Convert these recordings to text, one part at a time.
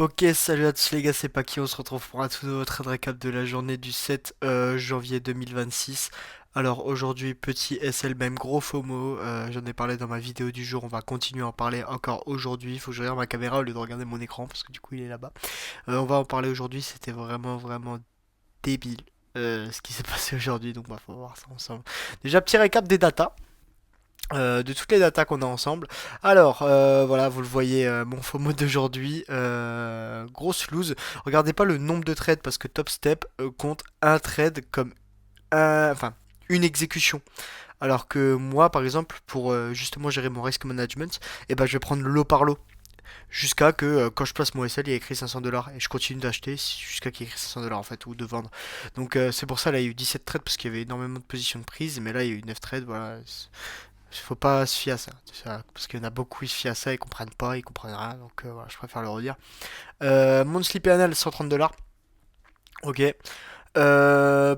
Ok, salut à tous les gars, c'est Paki, on se retrouve pour un tout nouveau trade récap de la journée du 7 janvier 2026. Alors aujourd'hui, petit SL, même gros FOMO, j'en ai parlé dans ma vidéo du jour, on va continuer à en parler encore aujourd'hui. Il faut que je regarde ma caméra au lieu de regarder mon écran parce que du coup il est là-bas. On va en parler aujourd'hui, c'était vraiment débile ce qui s'est passé aujourd'hui, donc bah, faut voir ça ensemble. Déjà, petit récap des datas. De toutes les datas qu'on a ensemble. Alors, voilà, vous le voyez, mon FOMO d'aujourd'hui, grosse loose. Regardez pas le nombre de trades parce que Top Step compte un trade comme enfin, une exécution. Alors que moi, par exemple, pour justement gérer mon risk management, eh ben, je vais prendre lot par lot. Jusqu'à que quand je place mon SL, il y a écrit 500 $ et je continue d'acheter jusqu'à qu'il y ait écrit 500 $ en fait, ou de vendre. Donc c'est pour ça, là, il y a eu 17 trades parce qu'il y avait énormément de positions de prise, mais là, il y a eu 9 trades, voilà. Faut pas se fier à ça, parce qu'il y en a beaucoup, ils se fient à ça, ils comprennent pas, ils comprennent rien, donc voilà, je préfère le redire. Monthly PNL 130 $. Ok.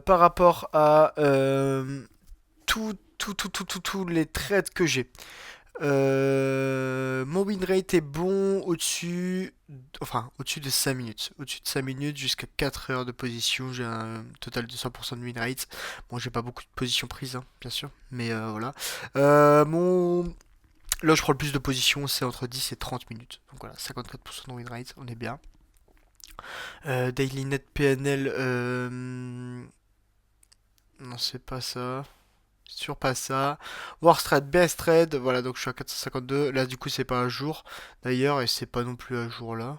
Par rapport à tous les trades que j'ai. Mon win rate est bon au-dessus de 5 minutes. Au-dessus de 5 minutes jusqu'à 4 heures de position, j'ai un total de 100% de win rate. Bon, j'ai pas beaucoup de positions prises, hein, bien sûr, mais voilà. Mon Là, je prends le plus de positions, c'est entre 10 et 30 minutes. Donc voilà, 54% de win rate, on est bien. Daily net PNL, non, c'est pas ça. C'est sûr pas ça. Worst trade, best trade, voilà, donc je suis à 452. Là, du coup, c'est pas à jour d'ailleurs, et c'est pas non plus à jour là.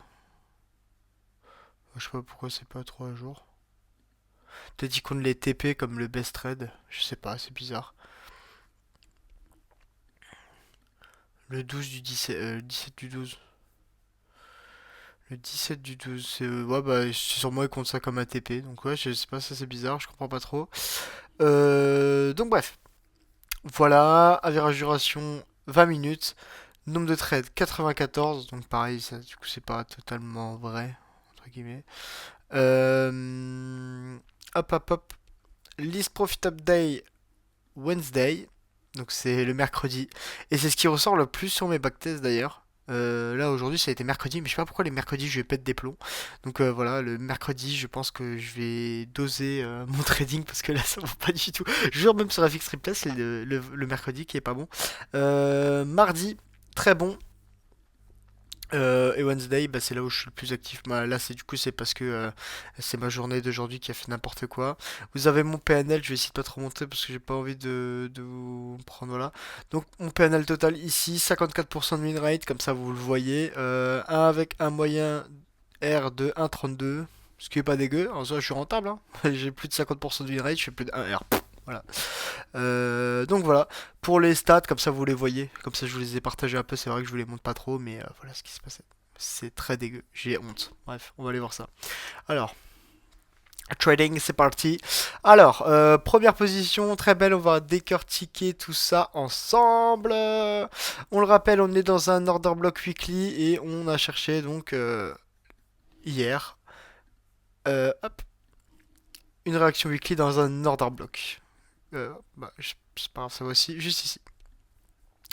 Je sais pas pourquoi c'est pas trop à jour. T'as dit qu'on les TP comme le best trade. Je sais pas, c'est bizarre. Le 12 du 17, 17 du 12. Le 17 du 12, c'est ouais, bah, sûrement ils comptent ça comme ATP. Donc ouais, je sais pas, ça c'est bizarre, je comprends pas trop. Donc bref, voilà, average duration 20 minutes, nombre de trades 94, donc pareil, ça du coup c'est pas totalement vrai, entre guillemets. Hop, list profitable day Wednesday, donc c'est le mercredi, et c'est ce qui ressort le plus sur mes backtests d'ailleurs. Là aujourd'hui ça a été mercredi, mais je sais pas pourquoi les mercredis je vais pète des plombs. Donc voilà, le mercredi je pense que je vais doser mon trading parce que là ça va pas du tout. Je jure, même sur la fixe replay c'est le mercredi qui est pas bon. Mardi, très bon. Et Wednesday, bah, c'est là où je suis le plus actif. Bah, là, c'est du coup, c'est parce que c'est ma journée d'aujourd'hui qui a fait n'importe quoi. Vous avez mon PNL, je vais essayer de pas trop monter parce que j'ai pas envie de vous prendre. Voilà. Donc, mon PNL total ici, 54% de win rate, comme ça vous le voyez. Avec un moyen R de 1,32, ce qui est pas dégueu. En soi, je suis rentable, hein. J'ai plus de 50% de win rate, je fais plus de 1 R. Voilà. Donc voilà, pour les stats, comme ça vous les voyez, comme ça je vous les ai partagés un peu, c'est vrai que je vous les montre pas trop, mais voilà ce qui se passait. C'est très dégueu, j'ai honte. Bref, on va aller voir ça. Alors, trading, c'est parti. Alors, première position, très belle, on va décortiquer tout ça ensemble. On le rappelle, on est dans un order block weekly et on a cherché donc hier, hop, une réaction weekly dans un order block. Bah, c'est pas grave, ça va aussi, juste ici.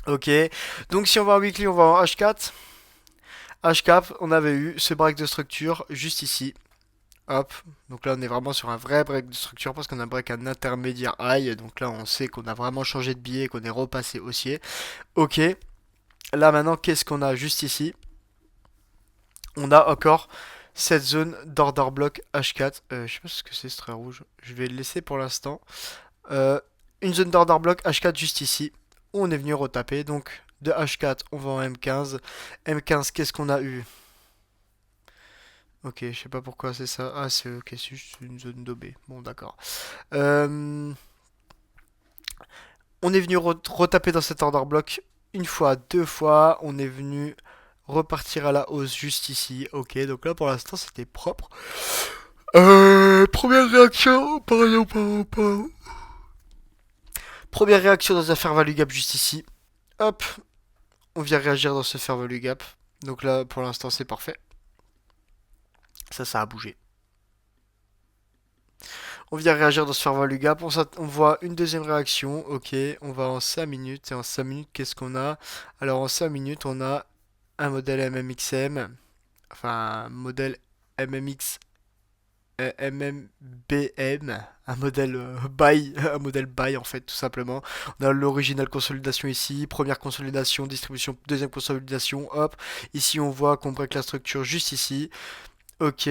Ok, donc si on va en weekly, on va en H4. H-cap, on avait eu ce break de structure juste ici. Hop, donc là on est vraiment sur un vrai break de structure parce qu'on a un break un intermédiaire high. Donc là on sait qu'on a vraiment changé de billet et qu'on est repassé haussier. Ok, là maintenant qu'est-ce qu'on a juste ici? On a encore cette zone d'order block H4. Je sais pas ce que c'est ce trait rouge. Je vais le laisser pour l'instant. Euh, une zone d'order block H4 juste ici, où on est venu retaper. Donc de H4, on va en M15. M15, qu'est-ce qu'on a eu? Ok, je sais pas pourquoi c'est ça. Ah, c'est ok, c'est juste une zone d'OB. Bon, d'accord. Euh, on est venu retaper dans cet order block une fois, deux fois. On est venu repartir à la hausse juste ici. Ok, donc là pour l'instant c'était propre. Première réaction. Première réaction dans un fair value gap juste ici. Hop, on vient réagir dans ce fair value gap. Donc là pour l'instant c'est parfait. Ça a bougé. On vient réagir dans ce fair value gap. On voit une deuxième réaction. Ok, on va en 5 minutes. Et en 5 minutes, qu'est-ce qu'on a? Alors en 5 minutes, on a un modèle MMXM. enfin modèle MMX, MMBM, un modèle buy, un modèle buy en fait tout simplement. On a l'original consolidation ici, première consolidation, distribution, deuxième consolidation, hop. Ici on voit qu'on break la structure juste ici. Ok,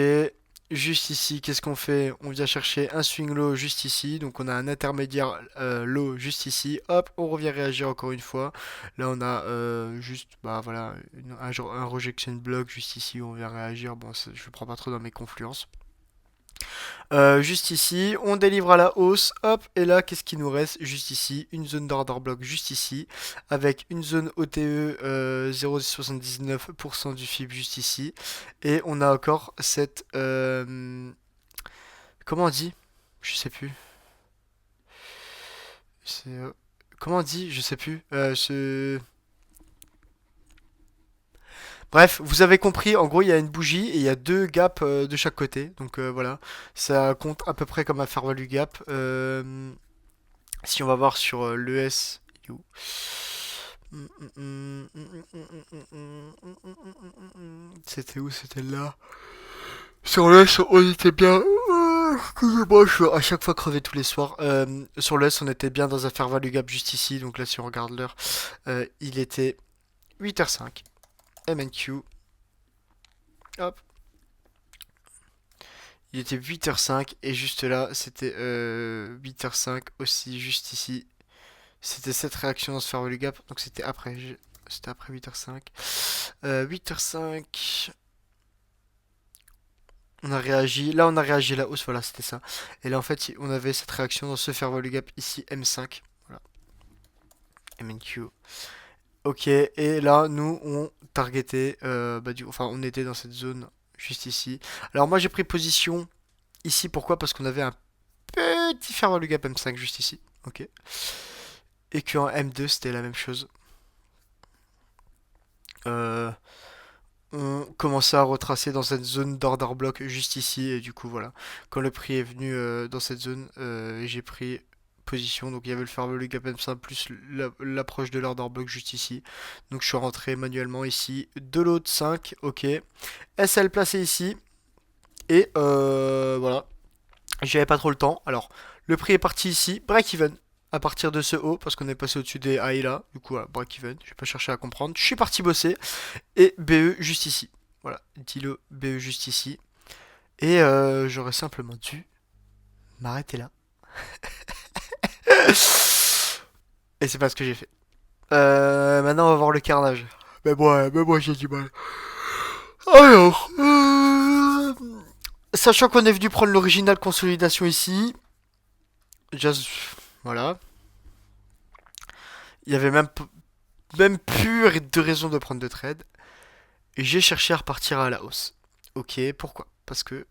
juste ici, qu'est-ce qu'on fait? On vient chercher un swing low juste ici, donc on a un intermédiaire low juste ici. Hop, on revient réagir encore une fois. Là, on a juste, bah voilà, un rejection block juste ici où on vient réagir. Bon, je ne prends pas trop dans mes confluences. Juste ici, on délivre à la hausse, hop, et là, qu'est-ce qui nous reste? Juste ici, une zone d'order block juste ici, avec une zone OTE 0,79% du FIB juste ici, et on a encore cette... comment on dit? Je sais plus. C'est... comment on dit? Je sais plus. Bref, vous avez compris, en gros il y a une bougie et il y a deux gaps de chaque côté. Donc voilà, ça compte à peu près comme un fair value gap. Si on va voir sur l'ES, c'était où? C'était là. Sur l'ES, on était bien. Excusez-moi, je suis à chaque fois crevé tous les soirs. Sur l'ES, on était bien dans un fair value gap juste ici. Donc là, si on regarde l'heure, il était 8h05. MNQ. Hop. Il était 8h05 et juste là, c'était 8h05 aussi, juste ici. C'était cette réaction dans ce fair value gap, donc c'était après. C'était après 8h05. 8h05. On a réagi. Là, on a réagi à la hausse, voilà, c'était ça. Et là, en fait, on avait cette réaction dans ce fair value gap ici, M5. Voilà. MNQ. Ok, et là, nous, on targetait. Enfin, on était dans cette zone juste ici. Alors, moi, j'ai pris position ici. Pourquoi? Parce qu'on avait un petit fair value gap M5 juste ici. Ok. Et qu'en M2, c'était la même chose. Euh, on commençait à retracer dans cette zone d'order block juste ici. Et du coup, voilà. Quand le prix est venu dans cette zone, j'ai pris position. Donc, il y avait le fair value gap M5 plus l'approche de l'order block juste ici. Donc, je suis rentré manuellement ici. De l'autre, 5. Ok. SL placé ici. Et voilà. J'avais pas trop le temps. Alors, le prix est parti ici. Break even. À partir de ce haut, parce qu'on est passé au-dessus des high là. Du coup, voilà, break even. Je vais pas chercher à comprendre. Je suis parti bosser. Et BE juste ici. Voilà. Dilo BE juste ici. Et j'aurais simplement dû m'arrêter là. Et c'est pas ce que j'ai fait. Maintenant, on va voir le carnage. Mais moi j'ai du mal. Alors, sachant qu'on est venu prendre l'original consolidation ici, just, voilà, il y avait même plus de raison de prendre de trade. Et j'ai cherché à repartir à la hausse. Ok, pourquoi? Parce que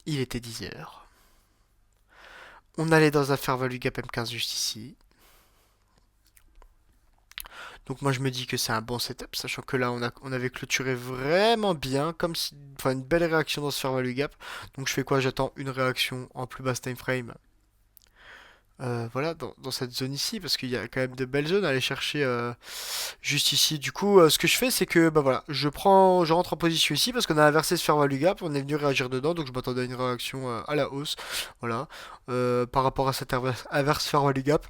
il était 10h. On allait dans un fair value gap M15 juste ici. Donc moi je me dis que c'est un bon setup, sachant que là on avait clôturé vraiment bien, comme si, enfin une belle réaction dans ce fair value gap. Donc je fais quoi? J'attends une réaction en plus basse time frame. Voilà, dans cette zone ici, parce qu'il y a quand même de belles zones à aller chercher juste ici. Du coup, ce que je fais, c'est que bah voilà, je rentre en position ici parce qu'on a inversé ce fair value gap, on est venu réagir dedans, donc je m'attendais à une réaction à la hausse, voilà, par rapport à cette inverse fair value gap.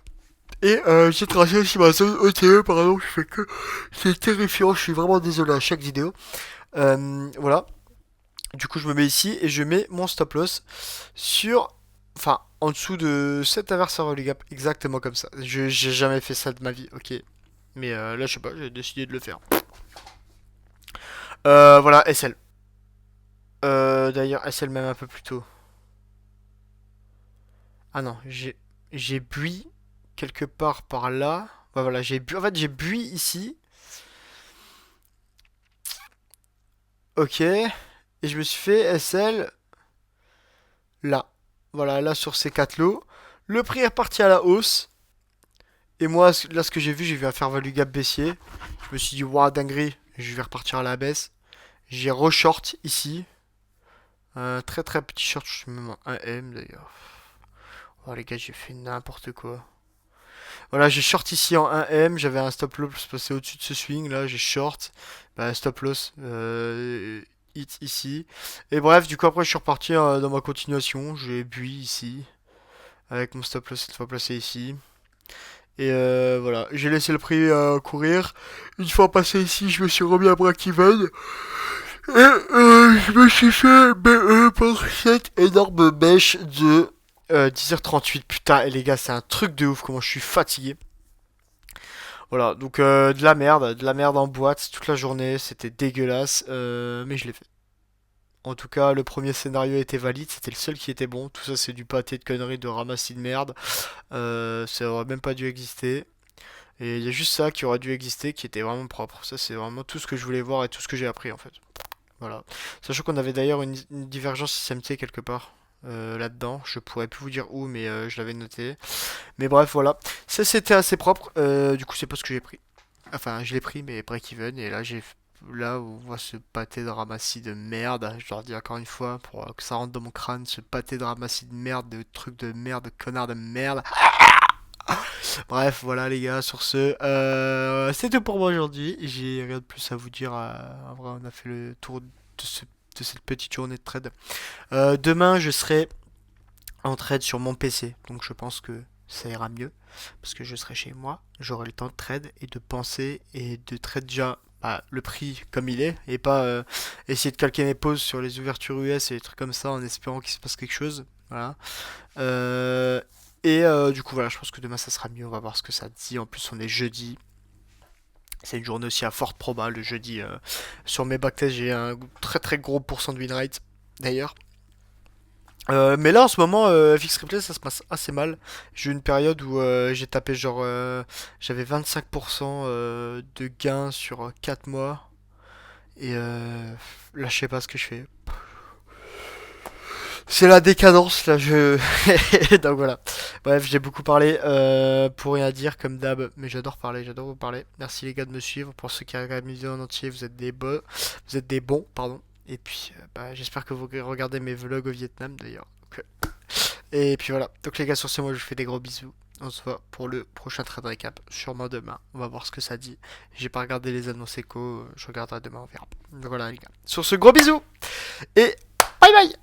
Et j'ai tracé aussi ma zone OTE, pardon, je fais que c'est terrifiant, je suis vraiment désolé à chaque vidéo. Voilà. Du coup, je me mets ici et je mets mon stop loss sur, enfin, en dessous de cet inverseur les gap, exactement comme ça. J'ai jamais fait ça de ma vie, ok. Mais là, je sais pas, j'ai décidé de le faire. Voilà, SL. D'ailleurs, SL même un peu plus tôt. Ah non, j'ai bui quelque part par là. Bah voilà, j'ai bu. En fait, j'ai bui ici. Ok. Et je me suis fait SL là. Voilà, là sur ces 4 lots. Le prix est reparti à la hausse. Et moi, là, ce que j'ai vu un fair value gap baissier. Je me suis dit, waouh, dinguerie, je vais repartir à la baisse. J'ai re-short ici. Un très très petit short, je suis même un M d'ailleurs. Oh les gars, j'ai fait n'importe quoi. Voilà, j'ai short ici en 1M, j'avais un stop loss passé au-dessus de ce swing, là j'ai short, bah, stop loss hit ici. Et bref, du coup après je suis reparti dans ma continuation, j'ai bui ici, avec mon stop loss cette fois placé ici. Et voilà, j'ai laissé le prix courir. Une fois passé ici, je me suis remis à break-even. Et je me suis fait BE pour cette énorme bêche de 10h38. Putain, et les gars, c'est un truc de ouf comment je suis fatigué. Voilà, donc de la merde en boîte toute la journée, c'était dégueulasse, mais je l'ai fait. En tout cas, le premier scénario était valide, c'était le seul qui était bon. Tout ça, c'est du pâté de conneries, de ramassis de merde. Ça aurait même pas dû exister. Et il y a juste ça qui aurait dû exister, qui était vraiment propre. Ça, c'est vraiment tout ce que je voulais voir et tout ce que j'ai appris en fait. Voilà. Sachant qu'on avait d'ailleurs une divergence SMT quelque part là-dedans. Je pourrais plus vous dire où, mais je l'avais noté. Mais bref, voilà. Ça, c'était assez propre. Du coup, c'est pas ce que j'ai pris. Enfin, je l'ai pris, mais break-even. Et là, là, on voit ce pâté de ramassis de merde. Je leur dis encore une fois, pour que ça rentre dans mon crâne, ce pâté de ramassis de merde, de trucs de merde, de connards de merde. Bref, voilà les gars, sur ce, c'est tout pour moi aujourd'hui. J'ai rien de plus à vous dire. En vrai, on a fait le tour de cette petite journée de trade. Demain, je serai en trade sur mon PC, donc je pense que ça ira mieux parce que je serai chez moi. J'aurai le temps de trade et de penser et de trade déjà bah, le prix comme il est et pas essayer de calquer mes pauses sur les ouvertures US et des trucs comme ça en espérant qu'il se passe quelque chose. Voilà. Euh, et du coup, voilà, je pense que demain ça sera mieux. On va voir ce que ça dit. En plus, on est jeudi. C'est une journée aussi à forte proba. Le jeudi, sur mes backtests, j'ai un très très gros pourcent de win rate. D'ailleurs. Mais là, en ce moment, FX Replay, ça se passe assez mal. J'ai eu une période où j'ai tapé genre. J'avais 25% de gains sur 4 mois. Et là, je sais pas ce que je fais. C'est la décadence là, je. Donc voilà. Bref, j'ai beaucoup parlé pour rien dire comme d'hab, mais j'adore parler, j'adore vous parler. Merci les gars de me suivre. Pour ceux qui regardent mes vidéos en entier, vous êtes des bons, pardon. Et puis, bah, j'espère que vous regardez mes vlogs au Vietnam d'ailleurs. Donc, et puis voilà. Donc les gars, sur ce, moi je vous fais des gros bisous. On se voit pour le prochain trade recap, sûrement demain. On va voir ce que ça dit. J'ai pas regardé les annonces éco, je regarderai demain, on verra. Donc voilà les gars. Sur ce, gros bisous et bye bye.